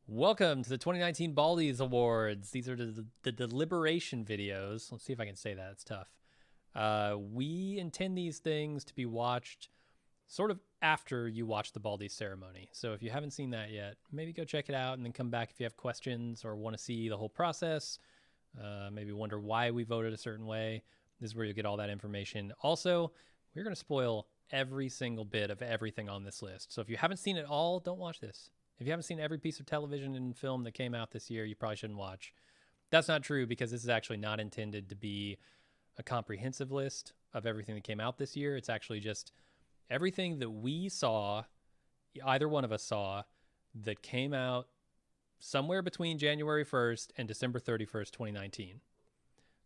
Welcome to the 2019 Baldies Awards. These are the deliberation videos. Let's see if I can say that. It's tough. We intend these things to be watched sort of after you watch the Baldies ceremony. So if you haven't seen that yet, maybe go check it out and then come back if you have questions or want to see the whole process. Maybe wonder why we voted a certain way. This is where you'll get all that information. Also, we're going to spoil every single bit of everything on this list. So if you haven't seen it all, don't watch this. If you haven't seen every piece of television and film that came out this year, you probably shouldn't watch. That's not true because this is actually not intended to be a comprehensive list of everything that came out this year. It's actually just everything that we saw, either one of us saw, that came out somewhere between January 1st and December 31st, 2019.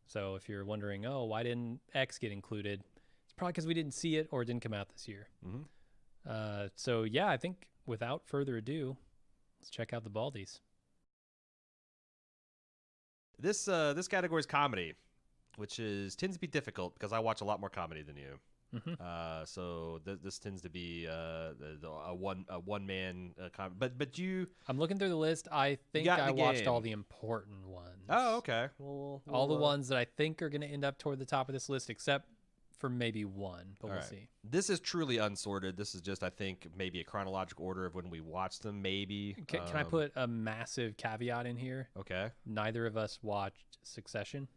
So if you're wondering, oh, why didn't X get included? It's probably because we didn't see it or it didn't come out this year. So yeah, I think without further ado, let's check out the Baldies. This category is comedy, which tends to be difficult because I watch a lot more comedy than you. So this tends to be a one man comedy. But you, I'm looking through the list. I think I watched all the important ones. Oh, okay. Well, all the ones that I think are going to end up toward the top of this list, except for maybe one, but we'll see. This is truly unsorted. This is just, I think, maybe a chronological order of when we watched them, maybe. Can I put a massive caveat in here? Okay. Neither of us watched Succession.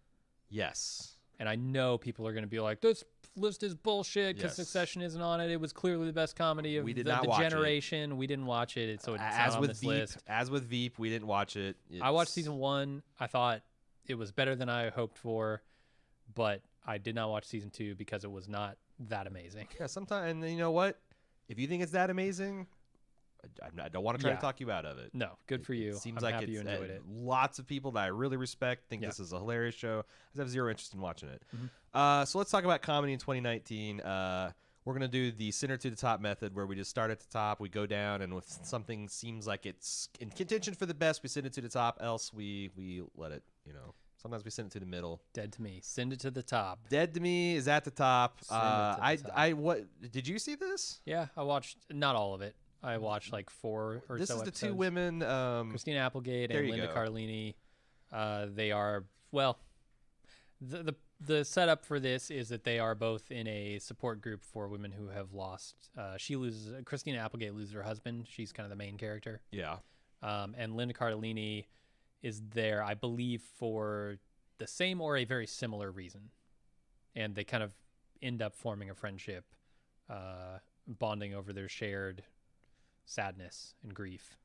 Yes. And I know people are going to be like, this list is bullshit because Succession isn't on it. It was clearly the best comedy of the generation. We didn't watch it, so it's not on this list. As with Veep, we didn't watch it. I watched season 1. I thought it was better than I hoped for, but I did not watch season 2 because it was not that amazing. Yeah, sometimes, and you know what? If you think it's that amazing, I don't want to try to talk you out of it. No, good for you. It seems I'm like happy you enjoyed it. Lots of people that I really respect think this is a hilarious show. I just have zero interest in watching it. So let's talk about comedy in 2019. We're going to do the center to the top method where we just start at the top, we go down, and if something seems like it's in contention for the best, we send it to the top. Else we let it, sometimes we send it to the middle. Dead to me. Send it to the top. Dead to me is at the top. Top. Did you see this? Yeah, I watched not all of it. I watched like 4 or this so is the episodes. two women, Christina Applegate and Linda Cardellini. They are, well, the setup for this is that they are both in a support group for women who have lost. Christina Applegate loses her husband. She's kind of the main character. Yeah. And Linda Cardellini is there, I believe, for the same or a very similar reason. And they kind of end up forming a friendship, bonding over their shared sadness and grief.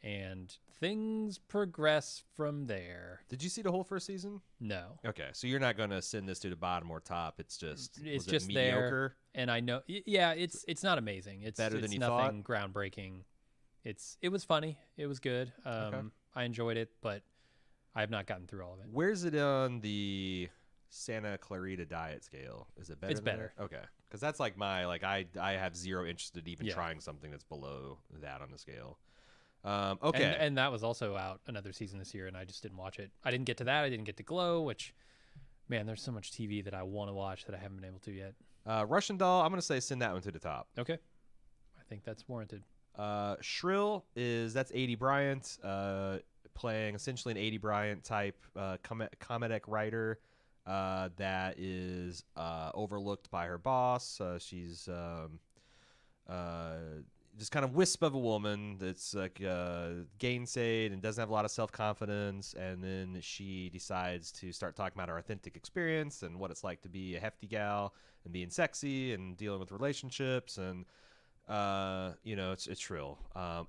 And things progress from there. Did you see the whole first season? No. Okay, so you're not going to send this to the bottom or top. It's just mediocre. There. And I know, it's not amazing. It's better than you nothing thought. Groundbreaking. It was funny. It was good. I enjoyed it, but I have not gotten through all of it. Where's it on the Santa Clarita Diet scale? Is it better? It's better. That? Okay, because that's like I have zero interest in even trying something that's below that on the scale. Okay, and that was also out another season this year, and I just didn't watch it. I didn't get to that. I didn't get to Glow, which, man, there's so much TV that I want to watch that I haven't been able to yet. Russian Doll. I'm gonna say send that one to the top. Okay, I think that's warranted. Shrill that's A.D. Bryant playing essentially an A.D. Bryant type comedic writer that is overlooked by her boss. She's just kind of wisp of a woman that's like gainsayed and doesn't have a lot of self-confidence, and then she decides to start talking about her authentic experience and what it's like to be a hefty gal and being sexy and dealing with relationships, and it's Shrill.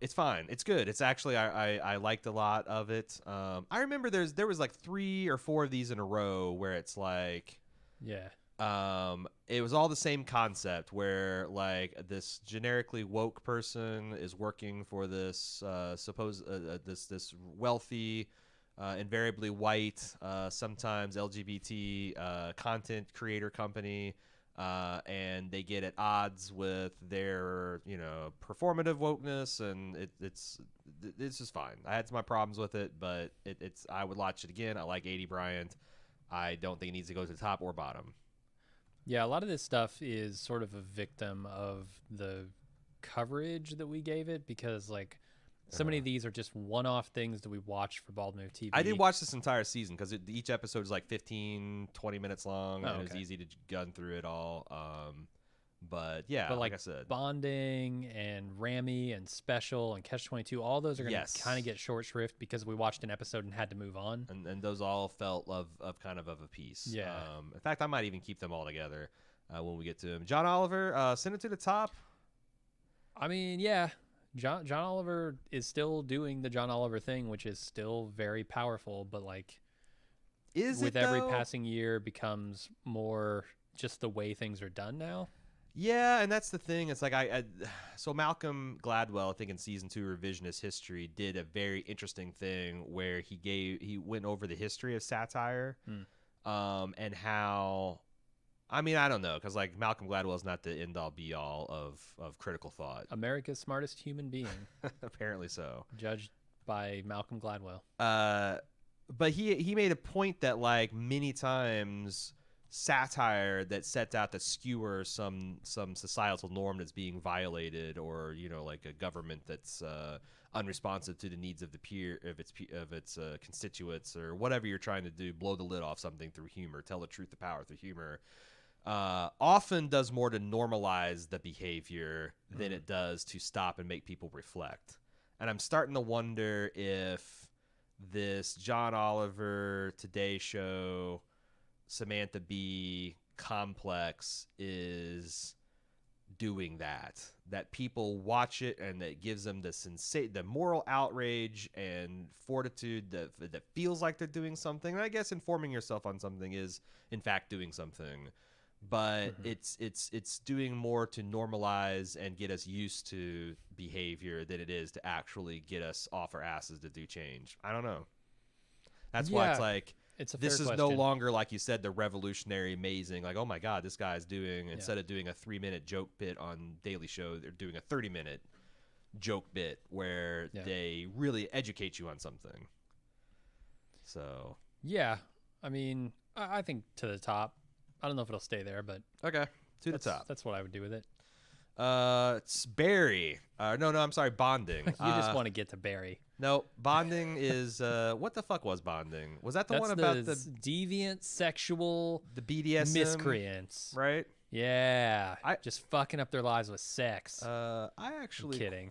It's fine. It's good. It's actually I liked a lot of it. I remember there was like 3 or 4 of these in a row where it's like, it was all the same concept where like this generically woke person is working for this this wealthy, invariably white, sometimes LGBT content creator company. And they get at odds with their, performative wokeness, and it's just fine. I had my problems with it, but I would watch it again. I like A.D. Bryant. I don't think it needs to go to the top or bottom. Yeah, a lot of this stuff is sort of a victim of the coverage that we gave it because, like, So many of these are just one-off things that we watch for Bald Move TV. I did watch this entire season because each episode is like 15, 20 minutes long, and it was easy to gun through it all. But yeah, but like I said, Bonding and Ramy and Special and Catch-22, all those are going to kind of get short shrift because we watched an episode and had to move on. And those all felt of kind of a piece. Yeah. In fact, I might even keep them all together when we get to them. John Oliver, send it to the top. I mean, yeah. John Oliver is still doing the John Oliver thing, which is still very powerful, but like with every passing year becomes more just the way things are done now. Yeah, and that's the thing. It's like so Malcolm Gladwell, I think in season 2 Revisionist History, did a very interesting thing where he went over the history of satire, and how, I mean, I don't know, because like Malcolm Gladwell is not the end all be all of critical thought. America's smartest human being, apparently so, judged by Malcolm Gladwell. But he made a point that like many times satire that sets out to skewer some societal norm that's being violated, or like a government that's unresponsive to the needs of its constituents, or whatever you're trying to do, blow the lid off something through humor, tell the truth to power through humor, often does more to normalize the behavior than it does to stop and make people reflect. And I'm starting to wonder if this John Oliver Today Show Samantha Bee complex is doing that people watch it and it gives them the moral outrage and fortitude that feels like they're doing something. And I guess informing yourself on something is in fact doing something, but it's doing more to normalize and get us used to behavior than it is to actually get us off our asses to do change. I don't know. That's why it's like, this is no longer, like you said, the revolutionary, amazing, like, oh my God, this guy's doing, instead of doing a 3-minute joke bit on Daily Show, they're doing a 30-minute joke bit where they really educate you on something. So. Yeah. I mean, I think to the top. I don't know if it'll stay there, but. Okay. To the top. That's what I would do with it. It's Barry. No, I'm sorry, Bonding. You just want to get to Barry. No, Bonding is what the fuck was Bonding? Was that the one about the deviant sexual, the BDSM miscreants? Right? Yeah, just fucking up their lives with sex. I actually I'm kidding.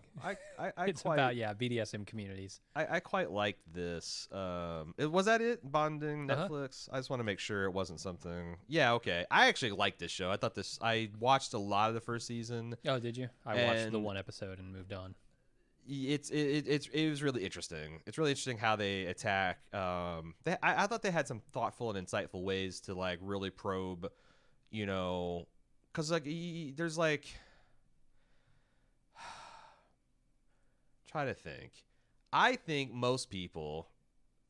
It's about BDSM communities. I quite liked this. Was that it? Bonding, Netflix. I just want to make sure it wasn't something. Yeah, okay. I actually liked this show. I watched a lot of the first season. Oh, did you? I watched the one episode and moved on. It was really interesting. It's really interesting how they attack. I thought they had some thoughtful and insightful ways to like really probe, because like there's like, try to think. I think most people,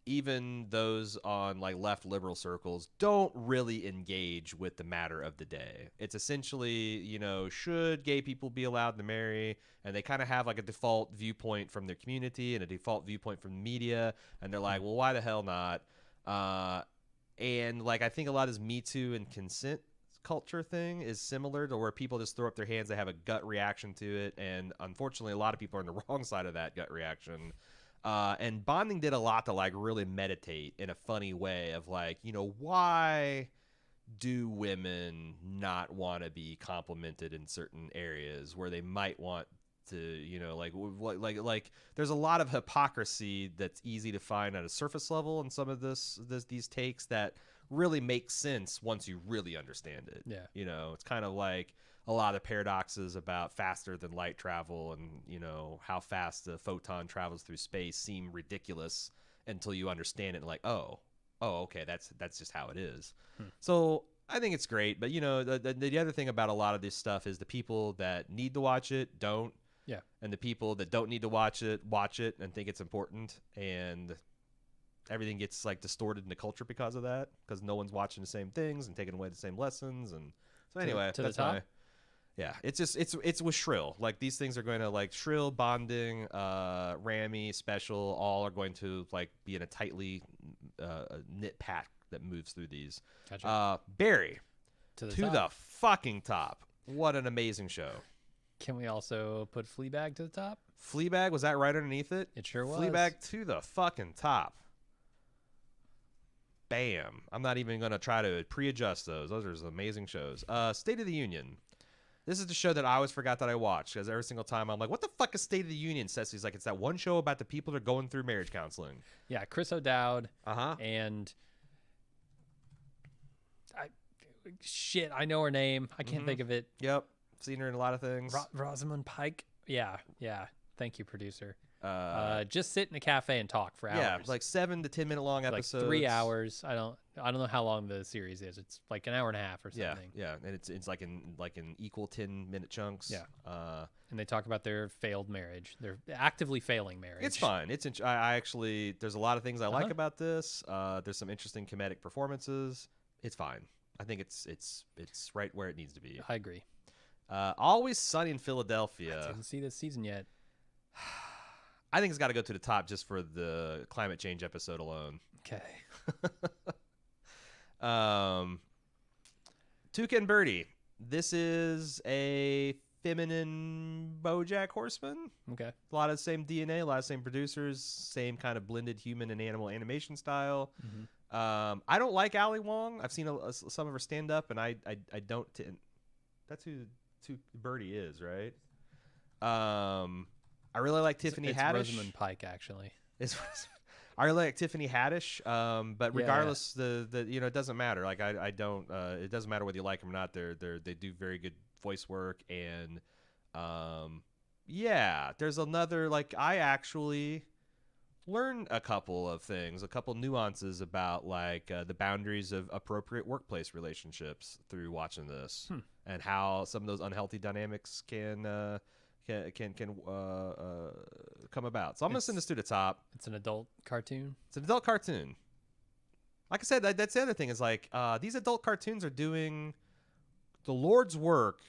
even those on like left liberal circles, don't really engage with the matter of the day. It's essentially, should gay people be allowed to marry? And they kind of have like a default viewpoint from their community and a default viewpoint from the media. And they're like, well, why the hell not? And like, I think a lot of this Me Too and consent culture thing is similar to where people just throw up their hands. They have a gut reaction to it. And unfortunately, a lot of people are on the wrong side of that gut reaction. And Bonding did a lot to like really meditate in a funny way of like, why do women not want to be complimented in certain areas where they might want to, like there's a lot of hypocrisy that's easy to find at a surface level in some of these takes that really make sense once you really understand it. Yeah. It's kind of like a lot of paradoxes about faster than light travel and, how fast the photon travels through space seem ridiculous until you understand it and like, oh, okay, that's just how it is. So I think it's great. But, the other thing about a lot of this stuff is the people that need to watch it don't. Yeah. And the people that don't need to watch it and think it's important. And everything gets like distorted in the culture because of that, because no one's watching the same things and taking away the same lessons. And so anyway, to the top. Yeah, it's with Shrill. Like these things are going to like Shrill, Bonding, Ramy, Special, all are going to like be in a tightly knit pack that moves through these. Gotcha. Barry, to the fucking top. What an amazing show. Can we also put Fleabag to the top? Fleabag, was that right underneath it? It sure was. Fleabag to the fucking top. Bam. I'm not even going to try to pre-adjust those. Those are some amazing shows. State of the Union. This is the show that I always forgot that I watched, because every single time I'm like, what the fuck is State of the Union? Cecily's like, it's that one show about the people that are going through marriage counseling. Yeah, Chris O'Dowd. Uh-huh. And I know her name. I can't think of it. Yep. Seen her in a lot of things. Rosamund Pike. Yeah. Thank you, producer. Just sit in a cafe and talk for hours. Yeah, like 7 to 10 minute long episodes. Like 3 hours. I don't know how long the series is. It's like an hour and a half or something. Yeah, and it's like in equal 10-minute chunks. Yeah. And they talk about their failed marriage. They're actively failing marriage. It's fine. I actually, there's a lot of things I like about this. There's some interesting comedic performances. It's fine. I think it's right where it needs to be. I agree. Always Sunny in Philadelphia. I didn't see this season yet. I think it's got to go to the top just for the climate change episode alone. Okay. Tuca and Birdie. This is a feminine BoJack Horseman. Okay. A lot of the same DNA, a lot of the same producers, same kind of blended human and animal animation style. Mm-hmm. I don't like Ali Wong. I've seen some of her stand up, and I don't. That's who Birdie is, right? I really like Tiffany Haddish. Rosamund Pike, actually. I really like Tiffany Haddish, but regardless, the it doesn't matter. Like I don't. It doesn't matter whether you like them or not. They do very good voice work, and there's another, like, I actually learned a couple of things, a couple nuances about like the boundaries of appropriate workplace relationships through watching this, and how some of those unhealthy dynamics can come about. So I'm gonna send this to the top. It's an adult cartoon. It's an adult cartoon. Like I said, that's the other thing is like these adult cartoons are doing the Lord's work,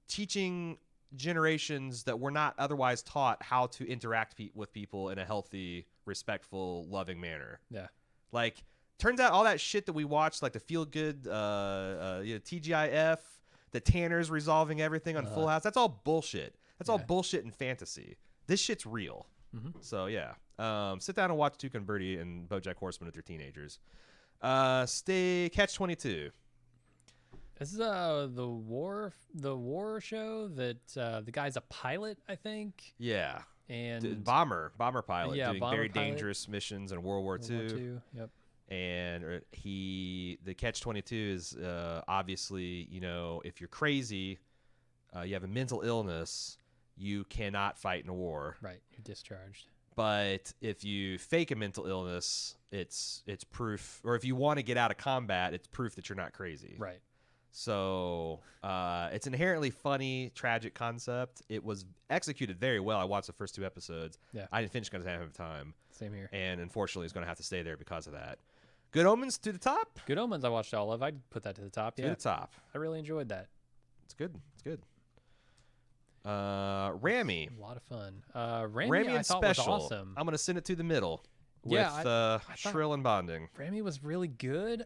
teaching generations that were not otherwise taught how to interact with people in a healthy, respectful, loving manner. Yeah. Like, turns out all that shit that we watched, like the feel good, TGIF, the Tanners resolving everything on Full House, that's all bullshit. That's all bullshit and fantasy. This shit's real. Mm-hmm. So yeah, sit down and watch Tuca and Birdie and BoJack Horseman with your teenagers. Catch 22. This is the war show that the guy's a pilot, I think. Yeah. And bomber pilot, doing very pilot. Dangerous missions in World War II. Yep. And the Catch 22 is obviously, if you're crazy, you have a mental illness, you cannot fight in a war. Right, you're discharged. But if you fake a mental illness, it's proof, or if you want to get out of combat, it's proof that you're not crazy. Right. So it's an inherently funny, tragic concept. It was executed very well. I watched the first 2 episodes. Yeah. I didn't finish because I didn't have time. Same here. And unfortunately, it's going to have to stay there because of that. Good Omens to the top. Good Omens I watched all of. I'd put that to the top. Yeah. To the top. I really enjoyed that. It's good. It's good. Rami. A lot of fun. Rami and I thought Special. was awesome. I'm going to send it to the middle. Yeah, with Shrill and Bonding. Rami was really good.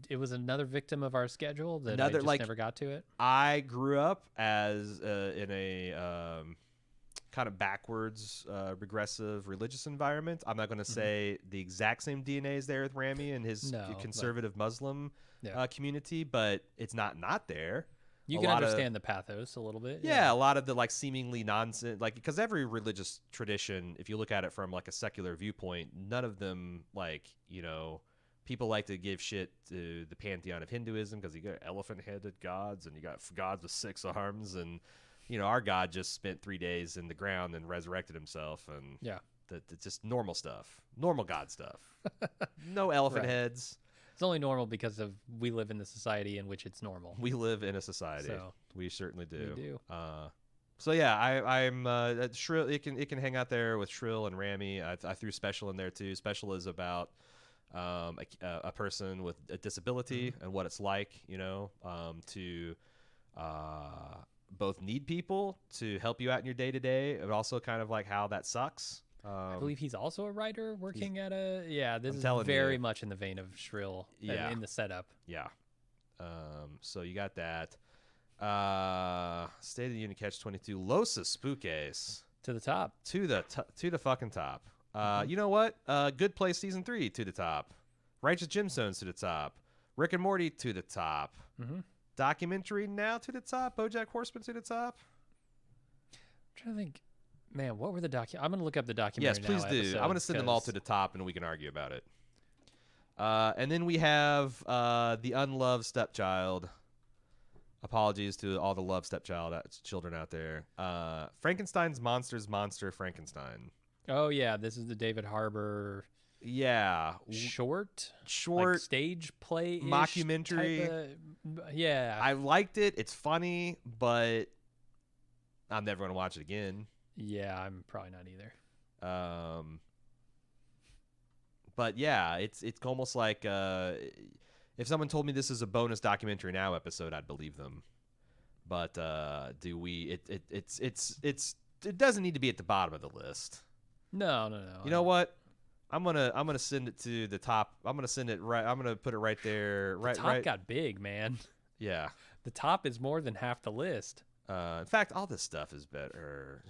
It was another victim of our schedule that I just never got to it. I grew up as in a kind of backwards, regressive religious environment. I'm not going to say the exact same DNA is there with Rami and his conservative Muslim community, but it's not there. You can understand the pathos a little bit. Yeah, a lot of the like seemingly nonsense, like, because every religious tradition, if you look at it from like a secular viewpoint, none of them, like, people like to give shit to the pantheon of Hinduism because you got elephant-headed gods and you got gods with 6 arms, and our God just spent 3 days in the ground and resurrected himself, and that's just normal stuff, normal God stuff. No elephant heads. It's only normal because we live in the society in which it's normal. We live in a society. So, we certainly do. We do. So yeah, I'm Shrill. It can hang out there with Shrill and Rami. I threw Special in there too. Special is about a person with a disability and what it's like, to both need people to help you out in your day to day, but also kind of like how that sucks. I believe he's also a writer working at a... Yeah, this is very much in the vein of Shrill in the setup. Yeah. So you got that. State of the Union Catch 22. Los Spookies. To the top. To the fucking top. You know what? Good Place season 3 to the top. Righteous Gemstones to the top. Rick and Morty to the top. Mm-hmm. Documentary Now to the top. BoJack Horseman to the top. I'm trying to think. Man, what were the I'm going to look up the documentary. Yes, please do. I'm going to send them all to the top, and we can argue about it. And then we have The Unloved Stepchild. Apologies to all the loved stepchild children out there. Frankenstein's Monster Frankenstein. Oh, yeah. This is the David Harbour... Yeah. Short like stage play mockumentary. Yeah. I liked it. It's funny, but I'm never going to watch it again. Yeah, I'm probably not either. But yeah, it's almost like if someone told me this is a bonus Documentary Now episode, I'd believe them. But do we? It doesn't need to be at the bottom of the list. No. You know what? I'm gonna send it to the top. I'm gonna send it right. I'm gonna put it right there. The top got big, man. Yeah. The top is more than half the list. In fact, all this stuff is better.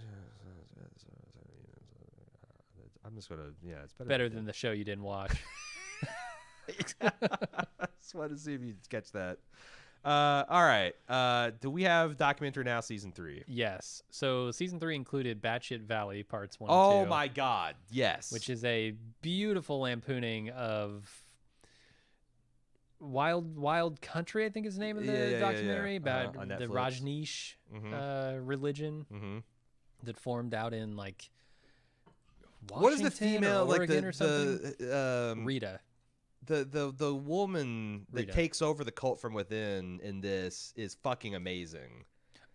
I'm just gonna. Yeah, it's better than the show you didn't watch. Just wanted to see if you catch that. All right. Do we have Documentary Now season 3? Yes. So season 3 included Batshit Valley parts 1 and 2. Oh my God. Yes. Which is a beautiful lampooning of Wild Country, I think is the name of the documentary about the Rajneesh religion that formed out in like Washington what is the female or Oregon like or something? Rita. The woman that Rita. takes over the cult from within in this is fucking amazing.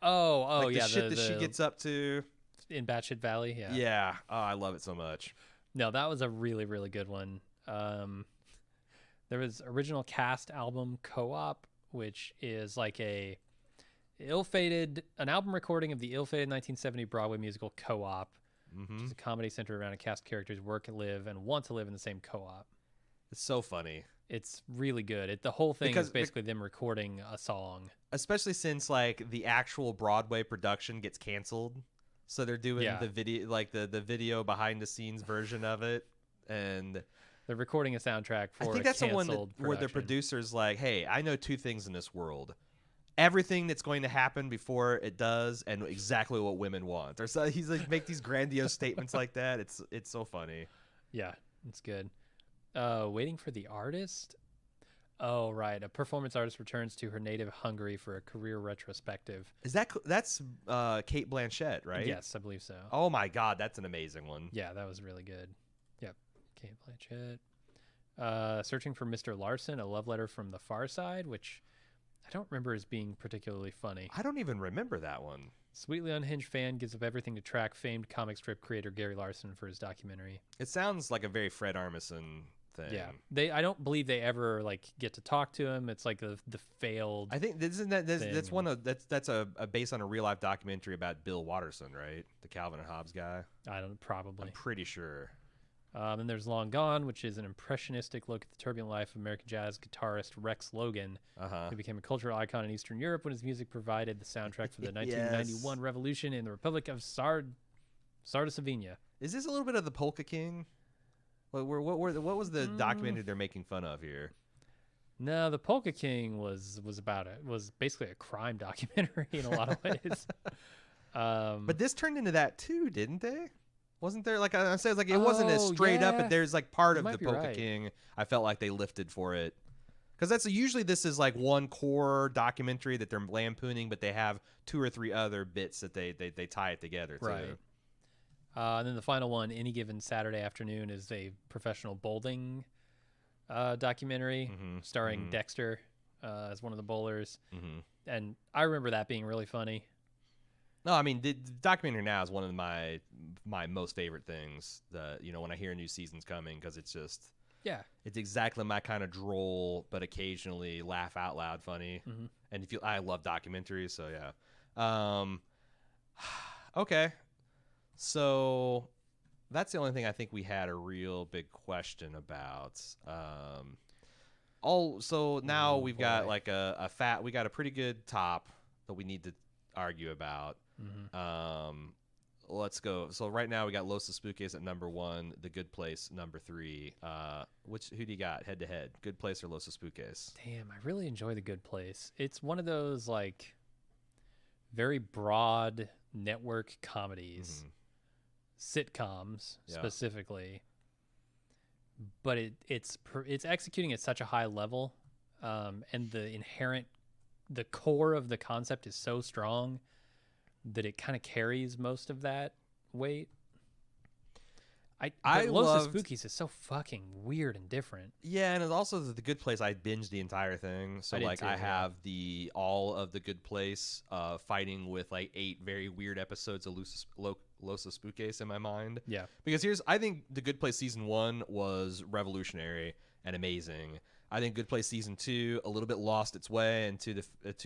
Oh, like yeah. The shit that she gets up to. In Batshit Valley, yeah. Yeah. Oh, I love it so much. No, that was a really, really good one. There was original cast album Co-op, which is like an album recording of the ill-fated 1970 Broadway musical Co-op, which is a comedy centered around a cast of characters who work, live, and want to live in the same co-op. It's so funny. It's really good. The whole thing is basically them recording a song. Especially since like the actual Broadway production gets canceled. So they're doing the video, like the video behind the scenes version of it. And they're recording a soundtrack for I think that's the one where the producer's like, hey, I know 2 things in this world. Everything that's going to happen before it does and exactly what women want. Or so he's like make these grandiose statements like that. It's so funny. Yeah, it's good. Waiting for the Artist. Oh, right. A performance artist returns to her native Hungary for a career retrospective. That's Cate Blanchett, right? Yes, I believe so. Oh my God, that's an amazing one. Yeah, that was really good. Yep, Cate Blanchett. Searching for Mr. Larson, a love letter from the Far Side, which I don't remember as being particularly funny. I don't even remember that one. Sweetly unhinged fan gives up everything to track famed comic strip creator Gary Larson for his documentary. It sounds like a very Fred Armisen thing. Yeah, I don't believe they ever like get to talk to him. It's like the failed. I think that's one of that's a based on a real life documentary about Bill Watterson, right? The Calvin and Hobbes guy. I'm probably pretty sure. And there's Long Gone, which is an impressionistic look at the turbulent life of American jazz guitarist Rex Logan, who became a cultural icon in Eastern Europe when his music provided the soundtrack for the 1991 revolution in the Republic of Sardisavina. Is this a little bit of the Polka King? What was the documentary they're making fun of here? No, the Polka King was basically a crime documentary in a lot of ways. But this turned into that too, didn't they? Wasn't there like I said, like it wasn't as straight up, but there's like part of the Polka King. I felt like they lifted for it because that's usually this is like one core documentary that they're lampooning, but they have 2 or 3 other bits that they tie it together. Right. Too. And then the final one, Any Given Saturday Afternoon, is a professional bowling documentary starring Dexter as one of the bowlers, and I remember that being really funny. No, I mean the documentary now is one of my most favorite things. When I hear a new season's coming, because it's just it's exactly my kind of droll, but occasionally laugh out loud funny. And I love documentaries, so yeah. Okay, so that's the only thing I think we had a real big question about. So now we've got like we got a pretty good top that we need to argue about. let's go. So right now we got Los Espookes at number 1, The Good Place number 3. Who do you got head to head? Good Place or Los Espookes? Damn, I really enjoy The Good Place. It's one of those like very broad network comedies, sitcoms specifically, but it's executing at such a high level, and the core of the concept is so strong that it kind of carries most of that weight. But Los Espookes is so fucking weird and different. Yeah, and it's also The Good Place. I binged the entire thing, so I have all of The Good Place, fighting with like 8 very weird episodes of Los Espookes in my mind. Yeah, because I think The Good Place season 1 was revolutionary and amazing. I think Good Place season 2 a little bit lost its way, and to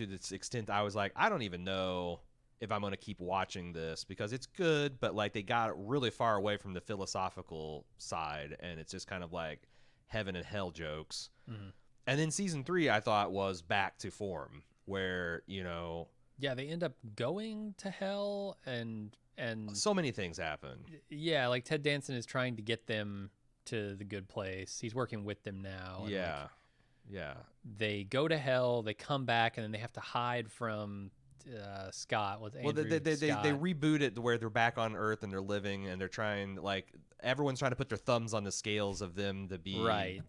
this extent, I was like, I don't even know if I'm going to keep watching this, because it's good, but like they got really far away from the philosophical side, and it's just kind of like heaven and hell jokes. And then season 3 I thought was back to form, where yeah, they end up going to hell, and so many things happen. Yeah, like Ted Danson is trying to get them to the good place. He's working with them now. Yeah, they go to hell, they come back, and then they have to hide from Scott. They reboot it to where they're back on Earth and they're living, and they're trying, like, everyone's trying to put their thumbs on the scales of them to be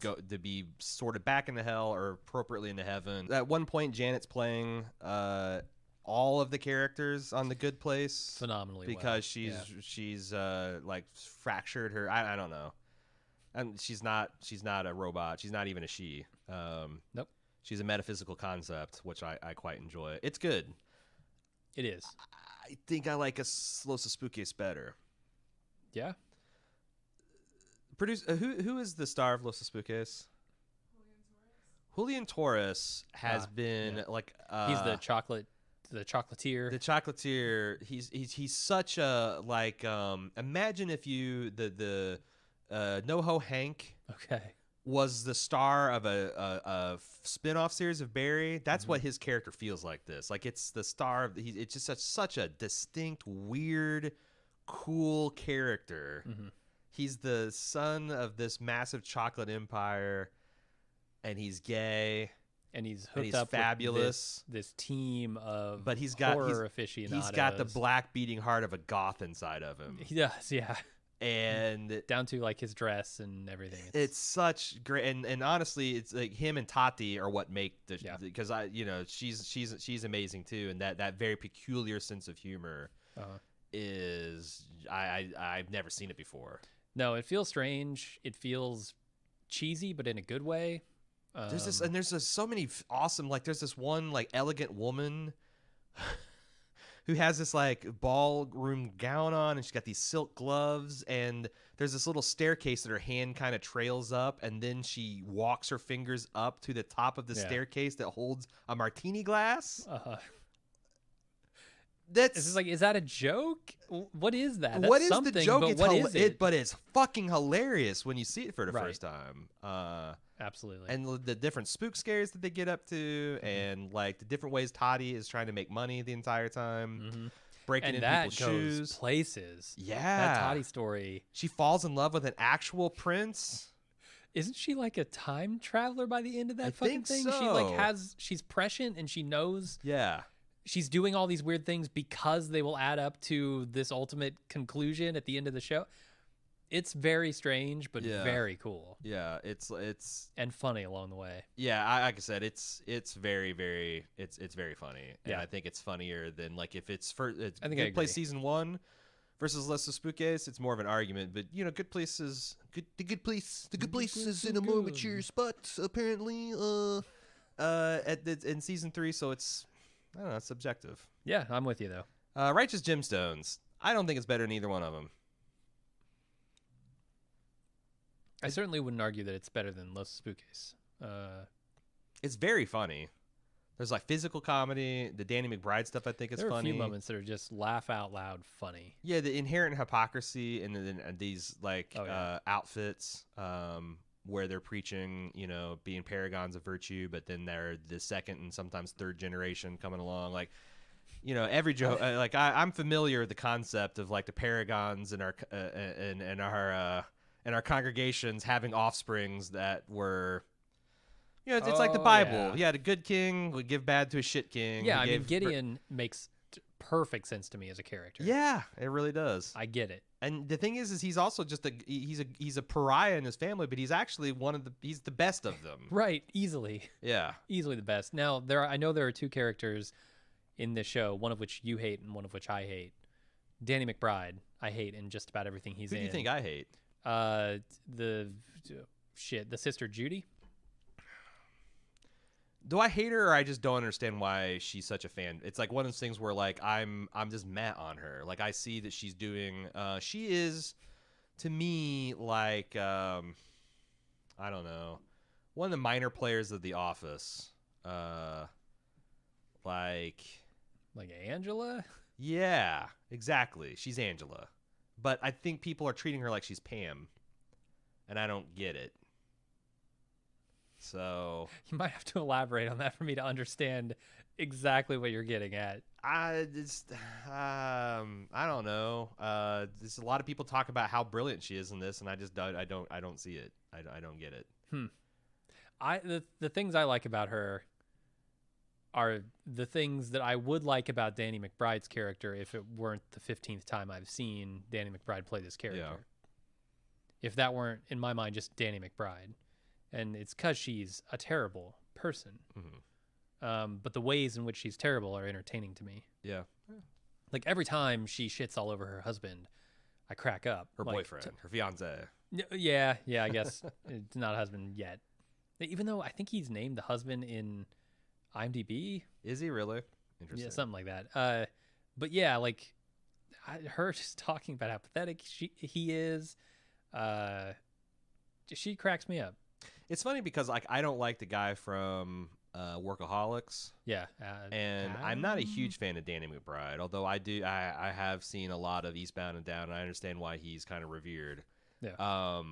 to be sort of back into hell or appropriately into heaven. At one point, Janet's playing all of the characters on The Good Place phenomenally because she's like fractured her. I don't know, and she's not a robot. She's not even a she. Nope. She's a metaphysical concept, which I quite enjoy. It's good. It is. I think I like Los Espookes better. Yeah. Who is the star of Los Espookes? Julian Torres has been like he's the chocolatier. The chocolatier. He's such a like imagine if you the NoHo Hank was the star of a spin-off series of Barry. That's what his character feels like this. Like, it's the star of it's just such a distinct, weird, cool character. He's the son of this massive chocolate empire, and he's gay. And he's hooked up fabulous. With this team of horror aficionados. He's got the black beating heart of a goth inside of him. He does, yeah. And down to like his dress and everything. It's such great, and honestly, it's like him and Tati are what make the because she's amazing too, and that very peculiar sense of humor is I've never seen it before. No, it feels strange. It feels cheesy, but in a good way. There's so many awesome, like, there's this one like elegant woman who has this like ballroom gown on, and she's got these silk gloves, and there's this little staircase that her hand kind of trails up, and then she walks her fingers up to the top of the staircase that holds a martini glass. Is that a joke? What is that? What is the joke? But it's fucking hilarious when you see it for the first time. Absolutely. And the different spook scares that they get up to, and like the different ways Toddy is trying to make money the entire time, breaking into people's shoes. Places. Yeah. That Toddy story. She falls in love with an actual prince. Isn't she like a time traveler by the end of that I fucking think thing? So. She like she's prescient, and she knows. Yeah. She's doing all these weird things because they will add up to this ultimate conclusion at the end of the show. It's very strange, but very cool. Yeah, it's and funny along the way. Yeah, like I said, it's very, very it's very funny. And I think it's funnier than like if it's I think Good Place season 1 versus Los Espookes. It's more of an argument, but Good Place is good. The Good Place is in a more mature spot apparently. In season 3, so it's. I don't know. It's subjective. Yeah, I'm with you, though. Righteous Gemstones. I don't think it's better than either one of them. I certainly wouldn't argue that it's better than Los Espookes. It's very funny. There's like physical comedy. The Danny McBride stuff, I think, is funny. There are a few moments that are just laugh out loud funny. Yeah, the inherent hypocrisy in these like outfits. Where they're preaching, being paragons of virtue, but then they're the second and sometimes third generation coming along. Like, you know, every joke. Like I'm familiar with the concept of like the paragons in our in our congregations having offsprings that were. You know, it's like the Bible. Yeah. You had a good king would give bad to a shit king. Yeah, I mean, Gideon makes perfect sense to me as a character. Yeah, it really does. I get it. And the thing is he's also just he's a pariah in his family, but he's actually he's the best of them. Right, easily. Yeah. Easily the best. Now, I know there are two characters in this show, one of which you hate and one of which I hate. Danny McBride, I hate in just about everything he's in. Who do you think I hate? The sister Judy. Do I hate her, or I just don't understand why she's such a fan? It's like one of those things where like I'm just mad on her. Like I see that she's doing. She is, to me, like I don't know, one of the minor players of The Office. Like Angela. Yeah, exactly. She's Angela, but I think people are treating her like she's Pam, and I don't get it. So you might have to elaborate on that for me to understand exactly what you're getting at. I don't know. There's a lot of people talk about how brilliant she is in this, and I don't see it. I don't get it. The things I like about her are the things that I would like about Danny McBride's character if it weren't the 15th time I've seen Danny McBride play this character. Yeah. If that weren't, in my mind, just Danny McBride. And it's because she's a terrible person. Mm-hmm. But the ways in which she's terrible are entertaining to me. Yeah. Like every time she shits all over her husband, I crack up. Her boyfriend, her fiance. Yeah, I guess it's not a husband yet. Even though I think he's named the husband in IMDb. Is he really? Interesting. Yeah, something like that. But yeah, like her just talking about how pathetic he is. She cracks me up. It's funny because like I don't like the guy from Workaholics. Yeah. And I'm not a huge fan of Danny McBride, although I have seen a lot of Eastbound and Down, and I understand why he's kind of revered. Yeah.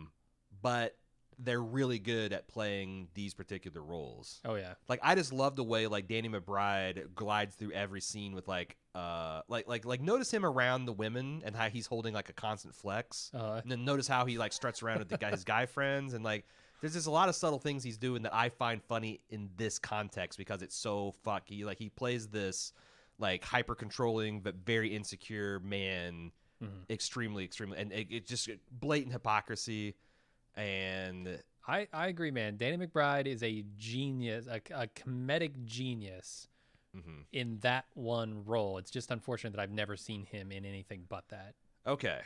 But they're really good at playing these particular roles. Oh yeah. Like I just love the way like Danny McBride glides through every scene with like notice him around the women and how he's holding like a constant flex. And then notice how he like struts around with his guy friends, and like there's just a lot of subtle things he's doing that I find funny in this context because it's so he plays this like hyper controlling but very insecure man, extremely, and it just blatant hypocrisy. And I agree, man. Danny McBride is a genius, a comedic genius in that one role. It's just unfortunate that I've never seen him in anything but that. Okay.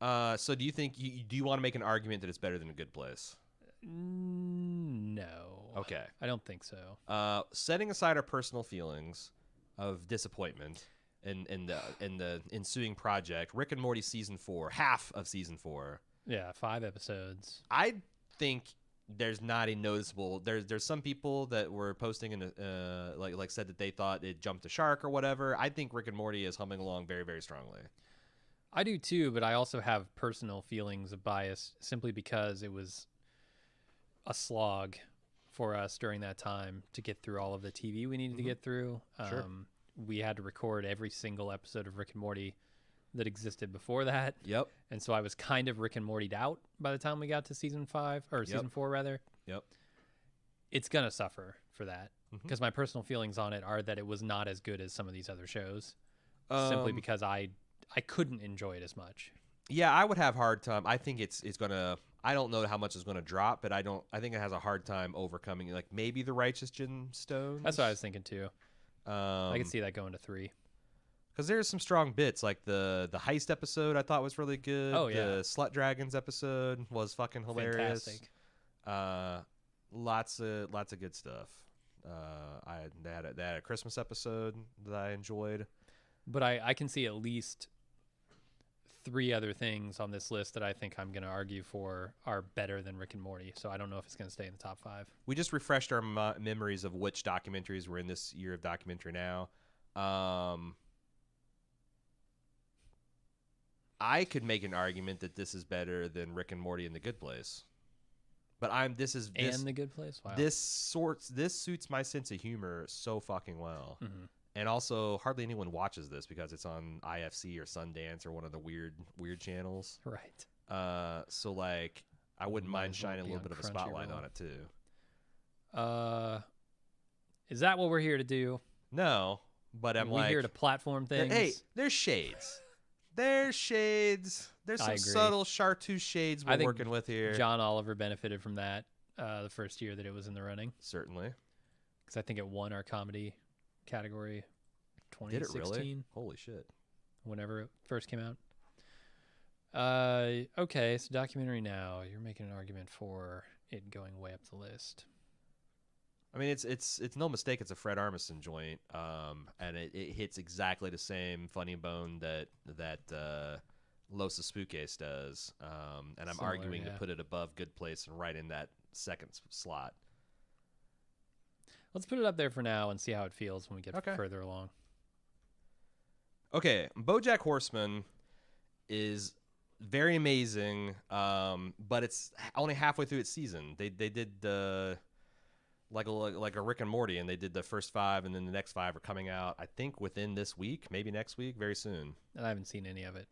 So do you think do you want to make an argument that it's better than A Good Place? No. Okay. I don't think so. Setting aside our personal feelings of disappointment in the ensuing project, Rick and Morty season 4, half of season 4. Yeah, 5 episodes. I think there's not a noticeable. There's some people that were posting and like said that they thought it jumped the shark or whatever. I think Rick and Morty is humming along very, very strongly. I do too, but I also have personal feelings of bias simply because it was a slog for us during that time to get through all of the TV we needed to get through. Sure. We had to record every single episode of Rick and Morty that existed before that. Yep. And so I was kind of Rick and Morty'd out by the time we got to season 5 or season 4 rather. Yep. It's going to suffer for that because my personal feelings on it are that it was not as good as some of these other shows simply because I couldn't enjoy it as much. Yeah, I would have a hard time. I think it's going to I don't know how much it's going to drop, but I think it has a hard time overcoming like maybe the Righteous Gemstones. That's what I was thinking too. I could see that going to 3. Because there's some strong bits, like the heist episode I thought was really good. Oh, yeah. The Slut Dragons episode was fucking hilarious. Fantastic. Lots of good stuff. They had a Christmas episode that I enjoyed. But I can see at least 3 other things on this list that I think I'm going to argue for are better than Rick and Morty. So I don't know if it's going to stay in the top 5. We just refreshed our memories of which documentaries were in this year of documentary now. I could make an argument that this is better than Rick and Morty and The Good Place. But The Good Place? Wow. This suits my sense of humor so fucking well. And also, hardly anyone watches this because it's on IFC or Sundance or one of the weird channels. Right. So like, I wouldn't Might mind as well shining a be little on bit of a spotlight Crunchyroll. on it too. Is that what we're here to do? No, but I'm Are we like, here to platform things? hey, there's shades. There's shades. There's I some agree. subtle chartreuse shades I we're think working with here. John Oliver benefited from that the first year that it was in the running, Certainly. because I think it won our comedy category Did it 2016, really? Holy shit. whenever it first came out. Okay, so documentary now. You're making an argument for it going way up the list. I mean, it's no mistake. It's a Fred Armisen joint, and it hits exactly the same funny bone that Los Espookes does, and I'm Similar, arguing yeah. to put it above Good Place and right in that second slot. Let's put it up there for now and see how it feels when we get Okay. further along. Okay, BoJack Horseman is very amazing, but it's only halfway through its season. They did like a Rick and Morty, and they did the first 5, and then the next 5 are coming out, I think, within this week, maybe next week, very soon. And I haven't seen any of it.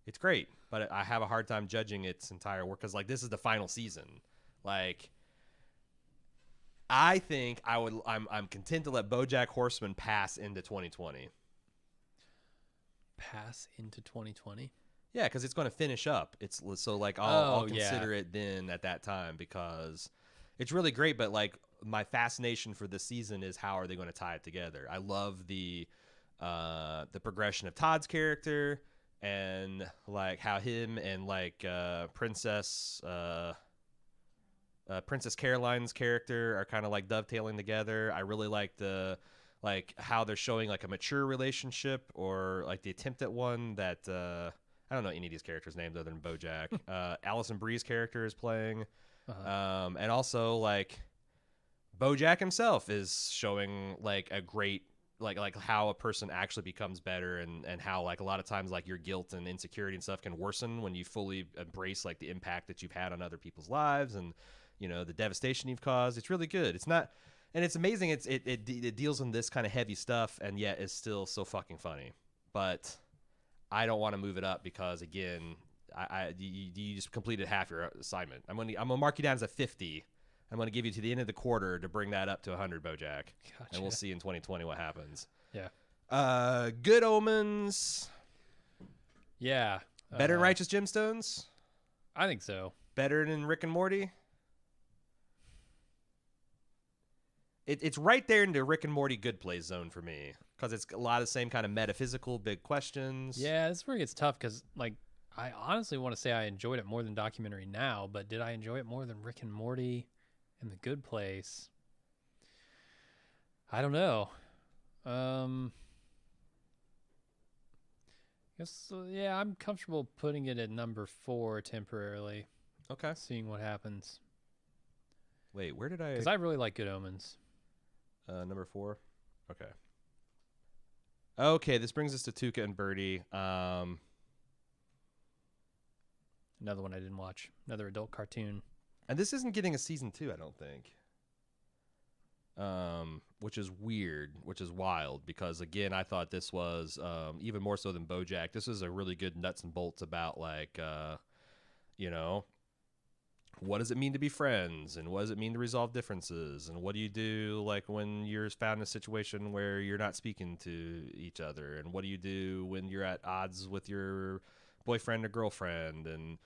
It's great, but I have a hard time judging its entire work because, like, this is the final season. Like, I think I'm content to let BoJack Horseman pass into 2020. Pass into 2020? Yeah, because it's going to finish up. It's so like I'll consider yeah. it then at that time because it's really great. But like my fascination for this season is how are they going to tie it together? I love the progression of Todd's character and like how him and like Princess Caroline's character are kind of like dovetailing together. I really like the how they're showing like a mature relationship or like the attempt at one that I don't know any of these characters' names other than BoJack. Allison Brie's character is playing, and also like BoJack himself is showing like a great like how a person actually becomes better and how like a lot of times like your guilt and insecurity and stuff can worsen when you fully embrace like the impact that you've had on other people's lives and you know the devastation you've caused. It's really good. It's not. And it's amazing. It deals in this kind of heavy stuff, and yet is still so fucking funny. But I don't want to move it up because again, you just completed half your assignment. I'm gonna mark you down as a 50. I'm gonna give you to the end of the quarter to bring that up to 100, BoJack, Gotcha. and we'll see in 2020 what happens. Yeah. Good Omens. Yeah. Better than Righteous Gemstones. I think so. Better than Rick and Morty. It's right there in the Rick and Morty good place zone for me because it's a lot of the same kind of metaphysical big questions. Yeah, this is where it gets tough because, like, I honestly want to say I enjoyed it more than documentary now, but did I enjoy it more than Rick and Morty and The Good Place? I don't know. Guess yeah, I'm comfortable putting it at number 4 temporarily. Okay. Seeing what happens. Wait, where did I? Because I really like Good Omens. Number 4. Okay. Okay, this brings us to Tuca and Birdie. Another one I didn't watch. Another adult cartoon. And this isn't getting a season 2, I don't think. Which is weird, which is wild, because again, I thought this was even more so than BoJack. This is a really good nuts and bolts about like, you know, what does it mean to be friends, and what does it mean to resolve differences, and what do you do like when you're found in a situation where you're not speaking to each other, and what do you do when you're at odds with your boyfriend or girlfriend, and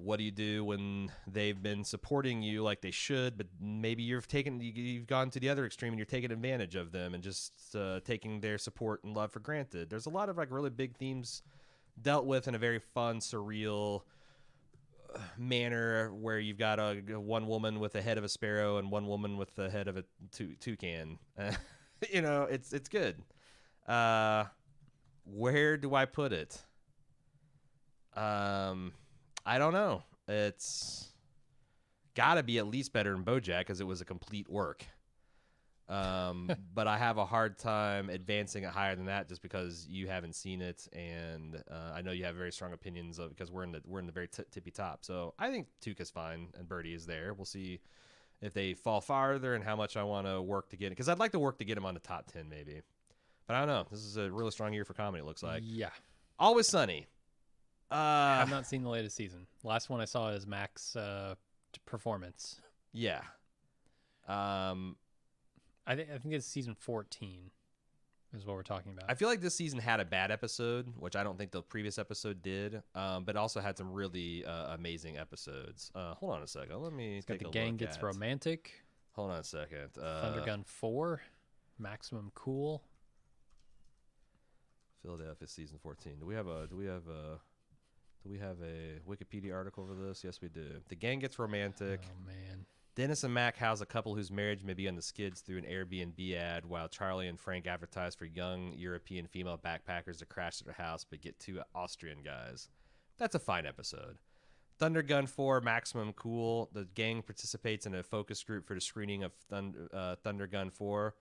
what do you do when they've been supporting you like they should, but maybe you've gone to the other extreme and you're taking advantage of them and just taking their support and love for granted. There's a lot of like really big themes dealt with in a very fun, surreal manner where you've got a one woman with the head of a sparrow and one woman with the head of a toucan. You know, it's good. Where do I put it? I don't know. It's got to be at least better than BoJack because it was a complete work. But I have a hard time advancing it higher than that just because you haven't seen it, and I know you have very strong opinions of because we're in the very tippy top. So I think Tuca's fine and Birdie is there. We'll see fall farther, and how much I want to work to get it. Because I'd like to work to get them on the top 10 maybe. But I don't know. This is a really strong year for comedy, it looks like. Yeah. Always Sunny. I've not seen the latest season. Last one I saw is Mac's performance. Yeah. I think it's season 14 is what we're talking about. I feel like this season had a bad episode, which I don't think the previous episode did, but also had some really amazing episodes. Hold on a second. Let me It's got take The a Gang look Gets at. Romantic. Hold on a second. Thundergun 4. Maximum Cool. Philadelphia season 14. Do we have a Wikipedia article for this? Yes, we do. The Gang Gets Romantic. Oh man. Dennis and Mac house a couple whose marriage may be on the skids through an Airbnb ad, while Charlie and Frank advertise for young European female backpackers to crash at their house but get 2 Austrian guys. That's a fine episode. Thundergun 4, Maximum Cool. The gang participates in a focus group for the screening of Thundergun 4.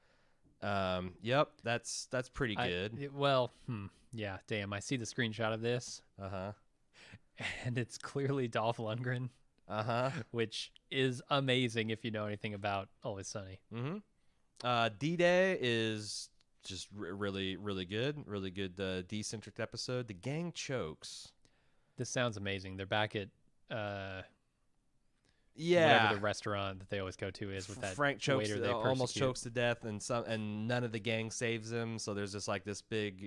Yep, that's pretty good. Yeah, damn. I see the screenshot of this. Uh-huh. And it's clearly Dolph Lundgren. Uh-huh. Which is amazing if you know anything about Always Sunny. Mm-hmm. D-Day is just really, really good. Really good D-centric episode. The Gang Chokes. This sounds amazing. They're back at yeah, whatever the restaurant that they always go to is with that Frank chokes, waiter they almost persecute. chokes to death, and none of the gang saves him. So there's just like this big,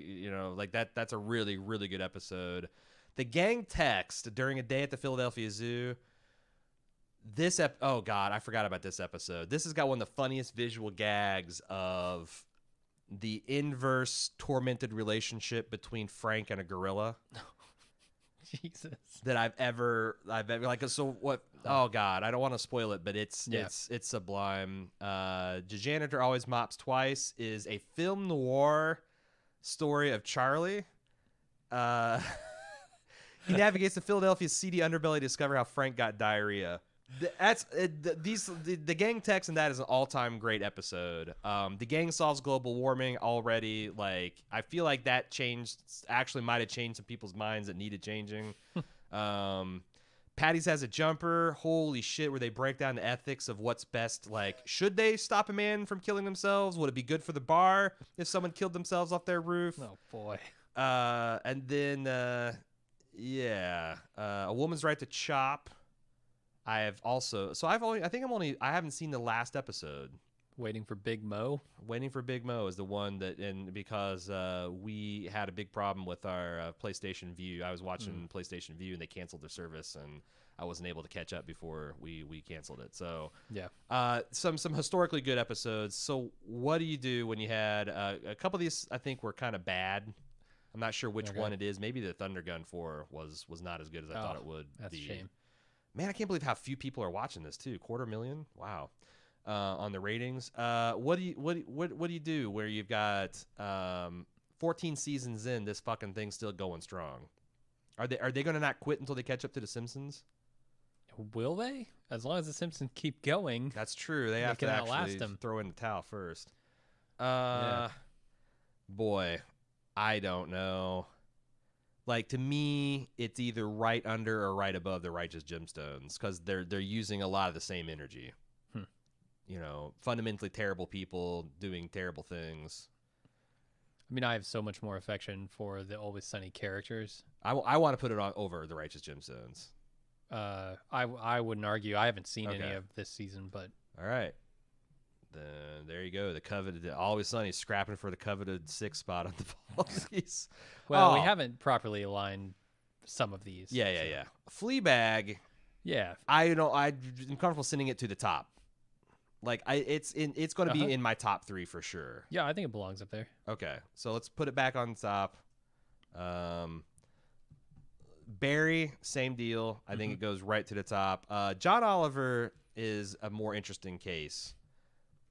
like that's a really, really good episode. The Gang Text during a day at the Philadelphia Zoo. Oh God, I forgot about this episode. This has got one of the funniest visual gags of the inverse tormented relationship between Frank and a gorilla. Jesus. That I've ever like. So what? Oh God, I don't want to spoil it, but it's sublime. The Janitor Always Mops Twice is a film noir story of Charlie. He navigates the Philadelphia seedy underbelly to discover how Frank got diarrhea. The Gang Text and that is an all-time great episode. The gang solves global warming already. Like, I feel like that might have changed some people's minds that needed changing. Patty's Has a Jumper. Holy shit, where they break down the ethics of what's best. Like, should they stop a man from killing themselves? Would it be good for the bar if someone killed themselves off their roof? Oh boy. And then A Woman's Right to Chop. I haven't seen the last episode. Waiting for Big Mo. Waiting for Big Mo is the one because we had a big problem with our PlayStation View. I was watching PlayStation View and they canceled their service, and I wasn't able to catch up before we canceled it. So yeah, some historically good episodes. So what do you do when you had a couple of these? I think were kind of bad. I'm not sure which one it is. Maybe the Thundergun 4 was not as good as I thought it would that's be. A shame. Man, I can't believe how few people are watching this too. 250,000. Wow. On the ratings. What do you do where you've got 14 seasons in, this fucking thing's still going strong? Are they going to not quit until they catch up to the Simpsons? Will they? As long as the Simpsons keep going. That's true. They have to actually them. throw in the towel first. Yeah. Boy, I don't know. Like, to me, it's either right under or right above the Righteous Gemstones because they're using a lot of the same energy. Fundamentally terrible people doing terrible things. I mean, I have so much more affection for the Always Sunny characters. I want to put it on over the Righteous Gemstones. I wouldn't argue. I haven't seen any of this season, but all right. Then there you go. The coveted Always Sunny scrapping for the coveted 6th spot on the Baldies. Well, we haven't properly aligned some of these. Yeah. Fleabag. Yeah. I'm comfortable sending it to the top. Like it's going to be in my top 3 for sure. Yeah, I think it belongs up there. Okay, so let's put it back on top. Barry, same deal. I think it goes right to the top. John Oliver is a more interesting case.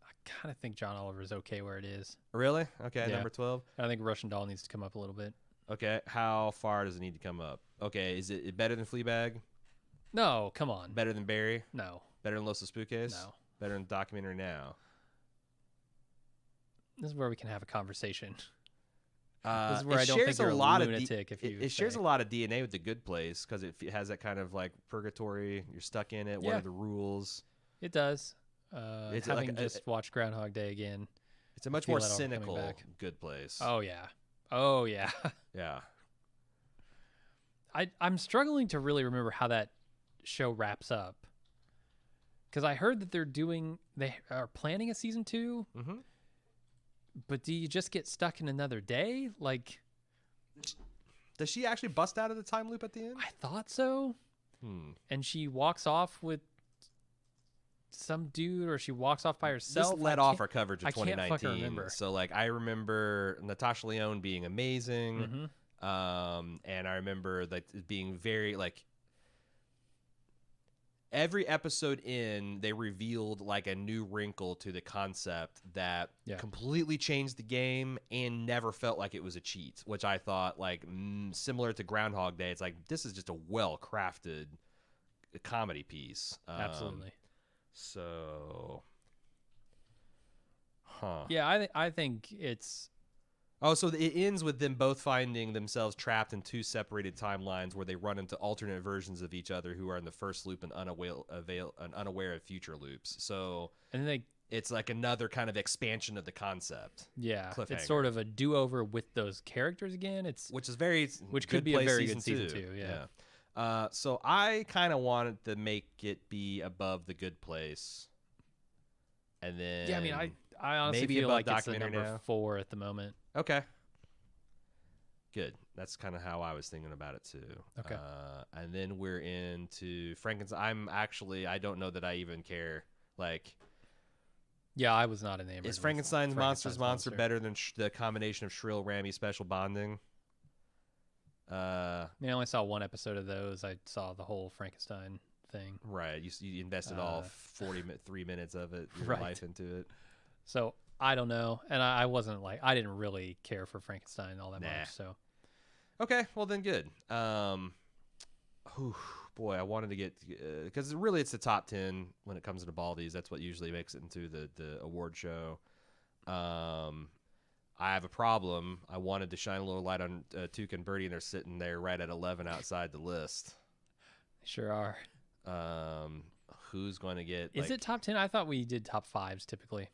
I kind of think John Oliver is okay where it is. Really? Okay, Yeah. number 12. I think Russian Doll needs to come up a little bit. Okay, how far does it need to come up? Okay, is it better than Fleabag? No, come on. Better than Barry? No. Better than Los Espookes? No. Better than Documentary Now? This is where we can have a conversation. This is where I don't think you're a lunatic if you it shares a lot of DNA with The Good Place because it has that kind of like purgatory. You're stuck in it. What Yeah. are the rules? It does. It's having just watched Groundhog Day again. It's a much feel more that all coming cynical back. Good Place. Oh yeah. Oh yeah. Yeah. I'm struggling to really remember how that show wraps up. Because I heard that they are planning a season 2. Mm-hmm. But do you just get stuck in another day? Like, does she actually bust out of the time loop at the end? I thought so. And she walks off with some dude, or she walks off by herself. This led off our coverage of I can't 2019. fucking remember. So like I remember Natasha Lyonne being amazing. Mm-hmm. And I remember like it being very like every episode in they revealed like a new wrinkle to the concept that completely changed the game and never felt like it was a cheat, which I thought like similar to Groundhog Day. It's like this is just a well-crafted comedy piece. Absolutely. So, yeah, I think it's. Oh, so it ends with them both finding themselves trapped in 2 separated timelines where they run into alternate versions of each other who are in the first loop and unaware of future loops. So, and then it's like another kind of expansion of the concept. Yeah, it's sort of a do-over with those characters again. Which could be a very good season 2. Yeah. So I kind of wanted to make it be above The Good Place, and then I mean, I honestly maybe feel above like it's the documentary number 4 at the moment. Okay. Good. That's kind of how I was thinking about it too. Okay. And then we're into Frankenstein. I don't know that I even care. Like, yeah, I was not enamored. Is Frankenstein's monster better than the combination of Shrill, Rammy, Special Bonding? I mean, I only saw 1 episode of those. I saw the whole Frankenstein thing. Right. You invested all 3 minutes of it, your life into it. So I don't know, and I wasn't like I didn't really care for Frankenstein all that much. So okay, well then good. Boy, I wanted to get because really it's the top 10 when it comes to Baldies. That's what usually makes it into the award show. I have a problem. I wanted to shine a little light on Tuke and Birdie, and they're sitting there right at 11 outside the list. They sure are. Who's going to get? Is it top 10? I thought we did top 5s typically.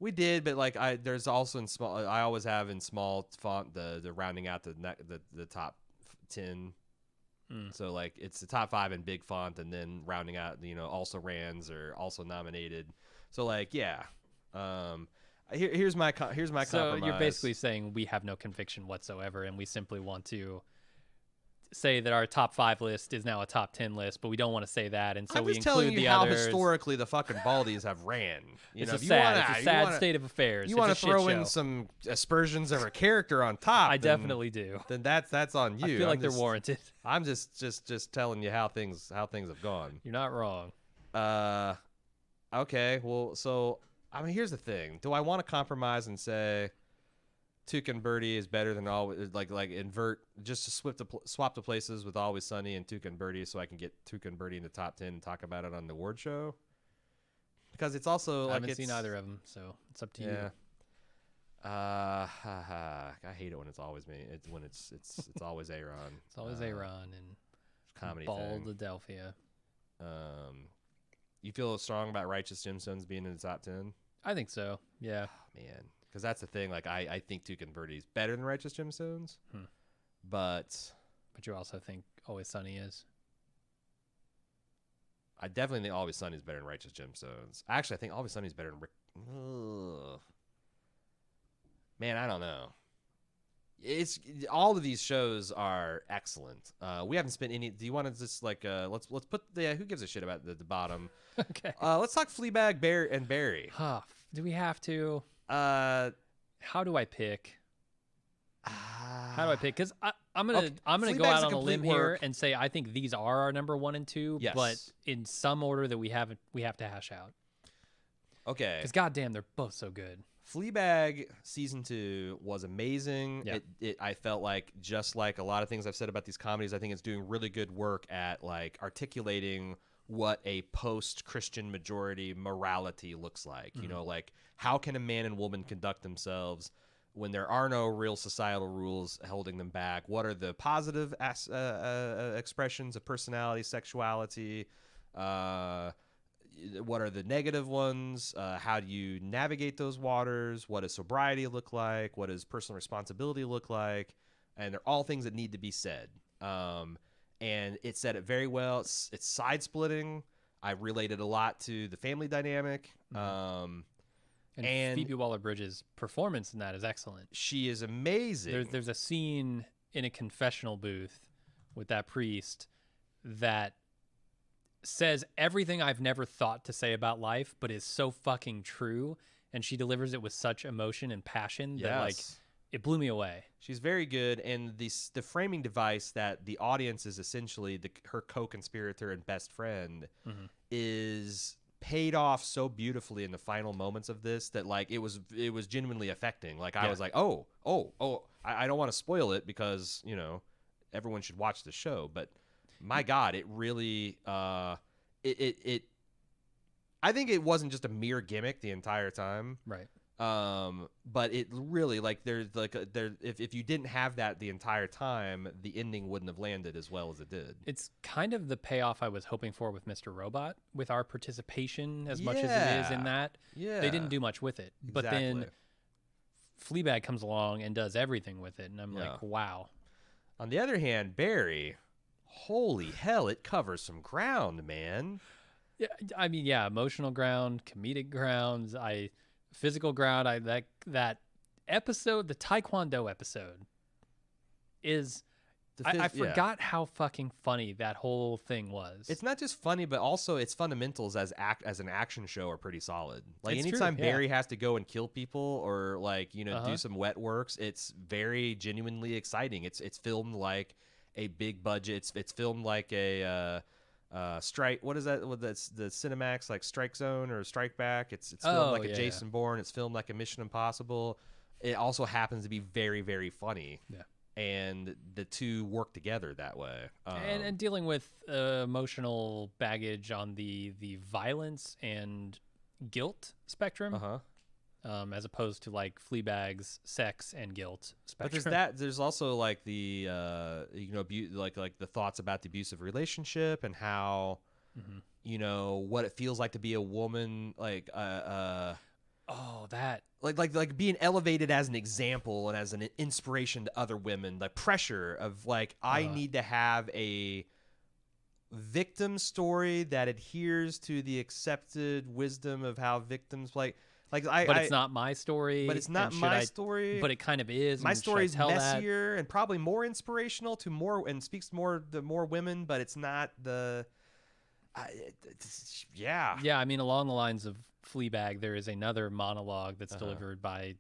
We did, but like there's also in small. I always have in small font the rounding out the top 10. So like it's the top 5 in big font, and then rounding out also rans or also nominated. So like yeah, here's my compromise. So you're basically saying we have no conviction whatsoever, and we simply want to say that our top 5 list is now a top 10 list, but we don't want to say that, and so we include telling you the how others. Historically the fucking Baldies have ran. It's a sad state of affairs. You want to throw in some aspersions of a character on top? I definitely do. Then that's on you. I feel like they're warranted. I'm just telling you how things have gone. You're not wrong. Okay. Well, so I mean, here's the thing. Do I want to compromise and say Tuke and Birdie is better than always, like invert, just to swap the places with Always Sunny and Tuke and Birdie, so I can get Tuke and Birdie in the top 10 and talk about it on the award show? Because it's also I haven't seen either of them, so it's up to you. I hate it when it's always me. It's when it's always A.Ron. It's always A.Ron and comedy Baldies. You feel strong about Righteous Gemstones being in the top 10? I think so. Yeah. Oh, man. Because that's the thing. Like, I think Tuke and Birdie is better than Righteous Gemstones, but you also think Always Sunny is. I definitely think Always Sunny is better than Righteous Gemstones. Actually, I think Always Sunny is better than Rick. Man, I don't know. It's all of these shows are excellent. We haven't spent any. Do you want to just like let's put the who gives a shit about the bottom? Okay. Let's talk Fleabag, Bear, and Barry. Do we have to? How do I pick? How do I pick? Because I'm gonna go out on a limb here and say I think these are our number 1 and 2, yes, but in some order that we have to hash out. Okay. Because goddamn, they're both so good. Fleabag season 2 was amazing. Yeah. I felt like, just like a lot of things I've said about these comedies, I think it's doing really good work at like articulating what a post-Christian majority morality looks like. You know, like how can a man and woman conduct themselves when there are no real societal rules holding them back? What are the positive expressions of personality, sexuality, what are the negative ones? How do you navigate those waters? What does sobriety look like? What does personal responsibility look like? And they're all things that need to be said. And it said it very well. It's side splitting. I related a lot to the family dynamic. And Phoebe Waller-Bridge's performance in that is excellent. She is amazing. There's a scene in a confessional booth with that priest that says everything I've never thought to say about life, but is so fucking true. And she delivers it with such emotion and passion that like it blew me away. She's very good. And the framing device that the audience is essentially her co-conspirator and best friend is paid off so beautifully in the final moments of this that like it was genuinely affecting. Like I was like, oh, I don't want to spoil it because, you know, everyone should watch the show, but my God, it really it I think it wasn't just a mere gimmick the entire time. Right. But it really like there's like if you didn't have that the entire time, the ending wouldn't have landed as well as it did. It's kind of the payoff I was hoping for with Mr. Robot, with our participation as much as it is in that. Yeah. They didn't do much with it. But then Fleabag comes along and does everything with it, and I'm like, wow. On the other hand, Barry, holy hell, it covers some ground, man. Yeah, I mean, yeah, emotional ground, comedic grounds, physical ground. That episode, the Taekwondo episode, is I forgot how fucking funny that whole thing was. It's not just funny, but also its fundamentals as an action show are pretty solid. Like it's anytime true, Barry has to go and kill people or like, you know, do some wet works, it's very genuinely exciting. It's filmed like a big budget. It's filmed like a strike. What is that? What that's the Cinemax like Strike Zone or Strike Back? It's filmed like a Jason Bourne. It's filmed like a Mission Impossible. It also happens to be very, very funny. Yeah. And the two work together that way. And dealing with emotional baggage on the violence and guilt spectrum, as opposed to like Fleabag's sex and guilt spectrum. But there's also like the like the thoughts about the abusive relationship and how you know what it feels like to be a woman, like that like being elevated as an example and as an inspiration to other women, the pressure of like I need to have a victim story that adheres to the accepted wisdom of how victims but it's not my story. But it's not my story. But it kind of is. My story is messier and probably more inspirational to more and speaks more to more women. But it's not the. Yeah. I mean, along the lines of Fleabag, there is another monologue that's delivered by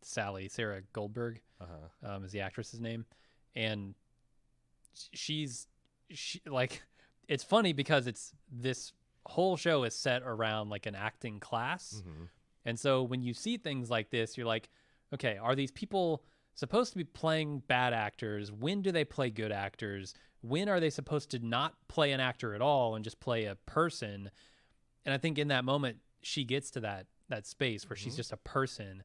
Sarah Goldberg, is the actress's name, and she like, it's funny because this whole show is set around like an acting class, and so when you see things like this, you're like, okay, are these people supposed to be playing bad actors? When do they play good actors? When are they supposed to not play an actor at all and just play a person? And I think in that moment, she gets to that space where she's just a person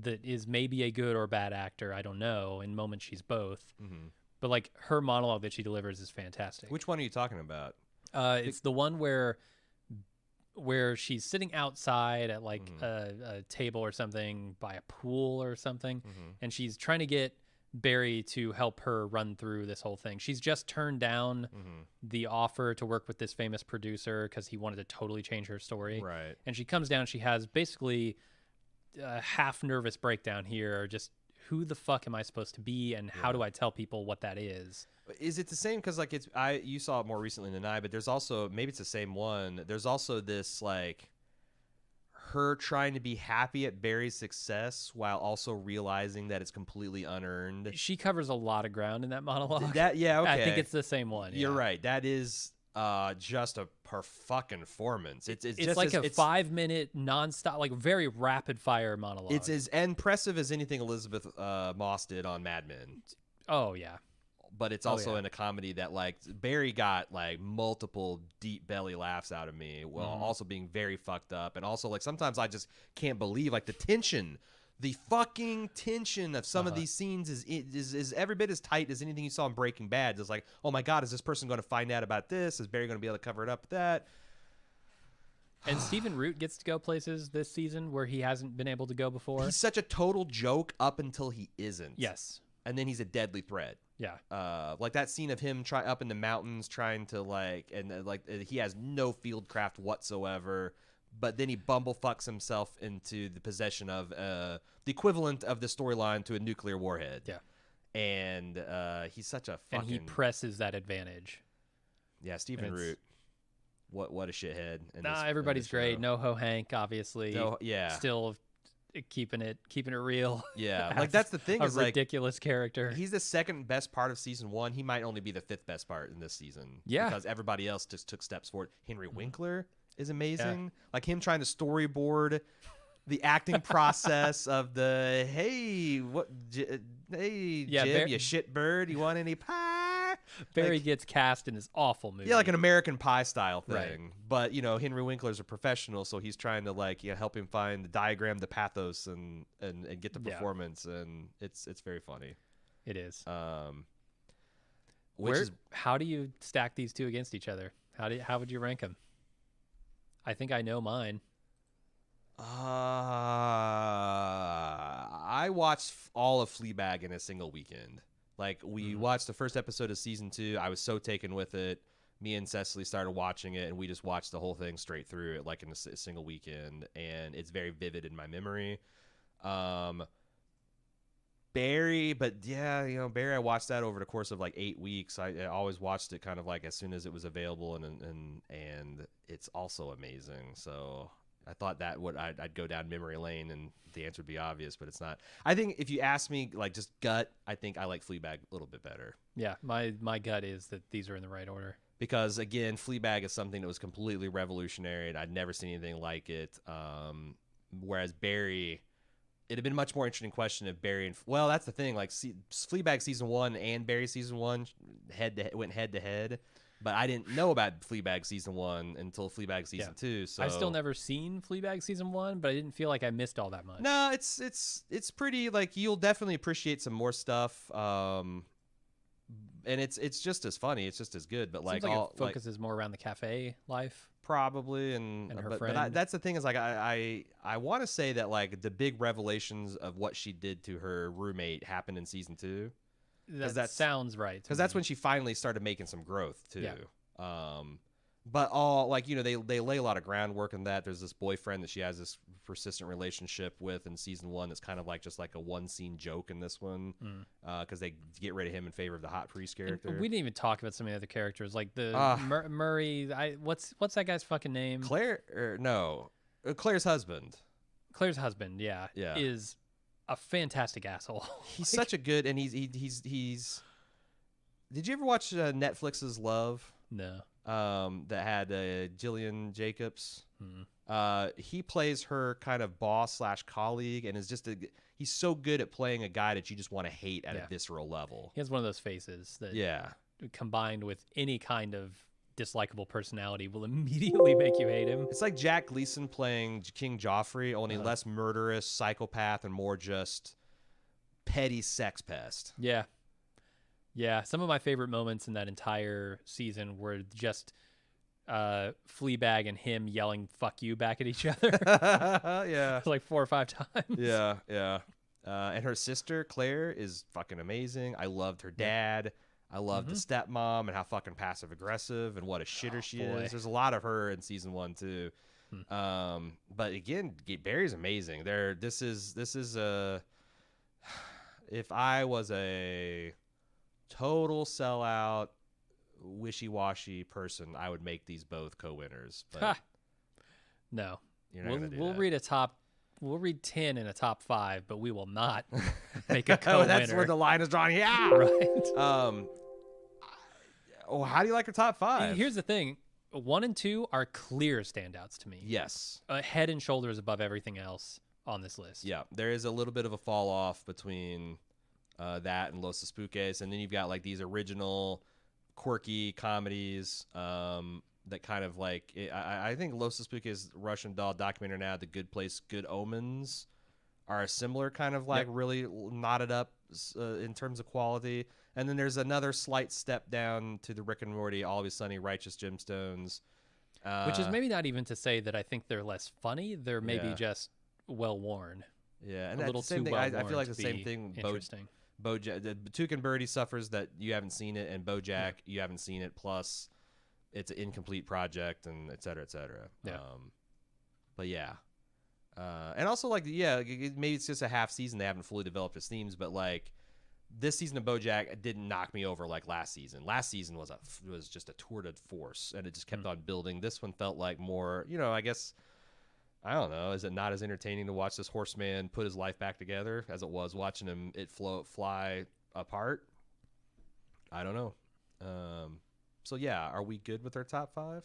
that is maybe a good or bad actor. I don't know. In moments, she's both. But like her monologue that she delivers is fantastic. Which one are you talking about? It's the one where she's sitting outside at like a table or something by a pool or something, and she's trying to get Barry to help her run through this whole thing. She's just turned down the offer to work with this famous producer because he wanted to totally change her story. Right. And she comes down, she has basically a half nervous breakdown here, just who the fuck am I supposed to be and how do I tell people what that is? Is it the same? Because like you saw it more recently than I, but there's also, maybe it's the same one. There's also this like her trying to be happy at Barry's success while also realizing that it's completely unearned. She covers a lot of ground in that monologue. Okay. I think it's the same one. You're right. That is just her fucking performance. It's just like a 5-minute nonstop, like very rapid fire monologue. It's as impressive as anything Elizabeth Moss did on Mad Men. Oh yeah. But it's also in a comedy that like Barry got like multiple deep belly laughs out of me while also being very fucked up. And also like sometimes I just can't believe like the fucking tension of some of these scenes is every bit as tight as anything you saw in Breaking Bad. It's like, oh my God, is this person going to find out about this? Is Barry going to be able to cover it up with that? And Stephen Root gets to go places this season where he hasn't been able to go before. He's such a total joke up until he isn't. Yes. And then he's a deadly threat. Yeah. Like that scene of him up in the mountains trying to he has no field craft whatsoever, but then he bumblefucks himself into the possession of the equivalent of the storyline to a nuclear warhead. Yeah. And he's such a fucking... And he presses that advantage. Yeah, Stephen Root. What a shithead. Everybody's great. NoHo Hank, obviously. Still keeping it real. Yeah, like that's the thing. Is ridiculous character. He's the second best part of season 1. He might only be the 5th best part in this season. Yeah, because everybody else just took steps forward. Henry Winkler is amazing. Yeah. Like him trying to storyboard the acting process of the Jim, you shit bird, you want any pie? Barry gets cast in this awful movie. Yeah, like an American Pie style thing. Right. But, Henry Winkler's a professional, so he's trying to help him find the diagram, the pathos, and get the performance, and it's very funny. It is. How do you stack these two against each other? How would you rank them? I think I know mine. I watched all of Fleabag in a single weekend. Like, we watched the first episode of season 2. I was so taken with it. Me and Cecily started watching it, and we just watched the whole thing straight through it, like in a single weekend. And it's very vivid in my memory. Barry, Barry, I watched that over the course of like 8 weeks. I always watched it kind of like as soon as it was available, and it's also amazing. So I thought that I'd go down memory lane and the answer would be obvious, but it's not. I think if you ask me, like, just gut, I think I like Fleabag a little bit better. Yeah, my gut is that these are in the right order. Because, again, Fleabag is something that was completely revolutionary, and I'd never seen anything like it. Whereas Barry, it'd have been a much more interesting question if Barry well, that's the thing. Like, Fleabag season 1 and Barry season 1 went head to head. But I didn't know about Fleabag season 1 until Fleabag season 2. So I've still never seen Fleabag season 1, but I didn't feel like I missed all that much. No, it's pretty, like, you'll definitely appreciate some more stuff. And it's just as funny. It's just as good. But like it focuses more around the cafe life. Probably, and her friend. But that's the thing is, like, I want to say that, like, the big revelations of what she did to her roommate happened in season 2. That sounds right. Because that's when she finally started making some growth too. Yeah. But all, like, they lay a lot of groundwork in that. There's this boyfriend that she has this persistent relationship with in season 1 that's kind of like just like a one scene joke in this one, because they get rid of him in favor of the hot priest character. And we didn't even talk about some of the other characters, like the Murray. What's that guy's fucking name? Claire's husband. Claire's husband. Yeah. Is a fantastic asshole. He's such a good, and he's. Did you ever watch Netflix's Love? No. That had Jillian Jacobs. He plays her kind of boss / colleague, and is just he's so good at playing a guy that you just want to hate at a visceral level. He has one of those faces that, combined with any kind of dislikable personality, will immediately make you hate him. It's like Jack Gleason playing King Joffrey, only less murderous, psychopath, and more just petty sex pest. Yeah. Some of my favorite moments in that entire season were just Fleabag and him yelling "fuck you" back at each other. Like 4 or 5 times. Yeah. And her sister Claire is fucking amazing. I loved her dad. I love the stepmom and how fucking passive aggressive and what a shitter she is. There's a lot of her in season 1 too. But again, Barry's amazing. This is a. If I was a total sellout, wishy-washy person, I would make these both co-winners. But no, you're not gonna do that. We'll read 10 in a top 5, but we will not make a co-winner. That's where the line is drawn. Yeah, right. How do you like your top 5? Here's the thing: 1 and 2 are clear standouts to me. Yes, head and shoulders above everything else on this list. Yeah, there is a little bit of a fall off between that and Los Espookes, and then you've got like these original quirky comedies that kind of like I think Los Espookes Russian Doll documentary now, The Good Place, Good Omens are a similar kind of like really knotted up in terms of quality. And then there's another slight step down to the Rick and Morty, Always Sunny, Righteous Gemstones, Which is maybe not even to say that I think they're less funny. They're maybe Yeah. just well worn. Yeah, and A that's little the same too thing. well I feel worn like to the same be thing. interesting. BoJack, the Tuke and Birdie suffers that you haven't seen it, and BoJack you haven't seen it. Plus, it's an incomplete project, and et cetera, et cetera. Yeah. But yeah, and also like maybe it's just a half season. They haven't fully developed its themes, but like this season of BoJack didn't knock me over like last season. Last season was just a tour de force, and it just kept on building. This one felt like more, I guess. I don't know. Is it not as entertaining to watch this horseman put his life back together as it was watching him fly apart? I don't know. So yeah, are we good with our top 5?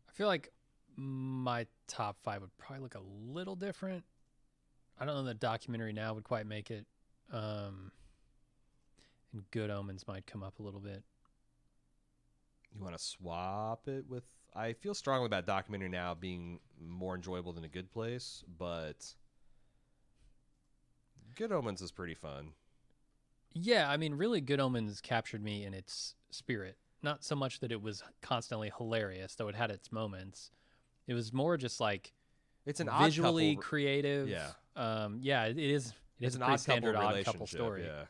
I feel like my top 5 would probably look a little different. I don't know the documentary now would quite make it. And Good Omens might come up a little bit. You want to swap it with? I feel strongly about documentary now being more enjoyable than A Good Place, but Good Omens is pretty fun. Yeah, I mean, really, Good Omens captured me in its spirit. Not so much that it was constantly hilarious, though it had its moments. It was more just like it's an visually odd couple, creative. Yeah, yeah, it is. It's a pretty standard odd couple story. Yeah.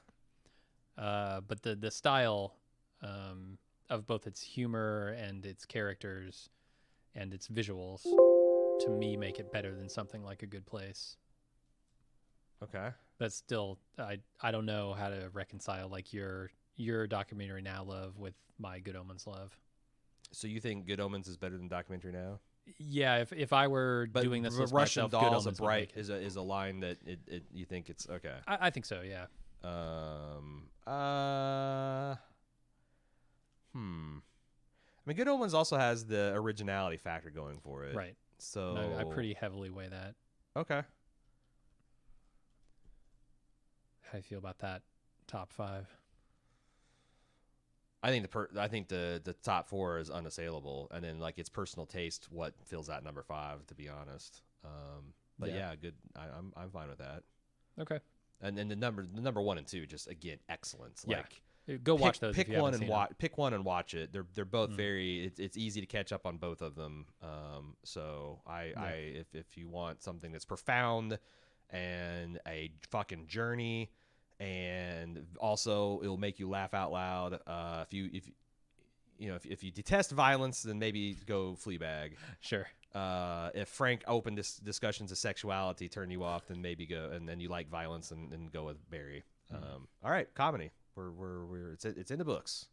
But the style of both its humor and its characters and its visuals, to me, make it better than something like A Good Place. Okay. But still, I don't know how to reconcile like your documentary now love with my Good Omens love. So you think Good Omens is better than documentary now? Yeah, if I were doing this with Russian myself, Dolls Good of Omens Bright would make it. is a line that it you think it's okay. I think so. Yeah. I mean, Good Omens also has the originality factor going for it. Right. So And I pretty heavily weigh that. Okay. How do you feel about that top 5? I think the top 4 is unassailable, and then like its personal taste, what fills that number 5, to be honest. But yeah, good. I'm fine with that. Okay. And then the number 1 and 2, just again, excellence. Yeah. Like, Go watch those. Pick if you one haven't and seen them. pick one and watch it. They're both very. It's easy to catch up on both of them. So if you want something that's profound and a fucking journey, and also it'll make you laugh out loud. If you detest violence, then maybe go Fleabag. Sure. If frank open discussions of sexuality turn you off, then maybe go, and then you like violence, and go with Barry. All right, comedy. It's in the books.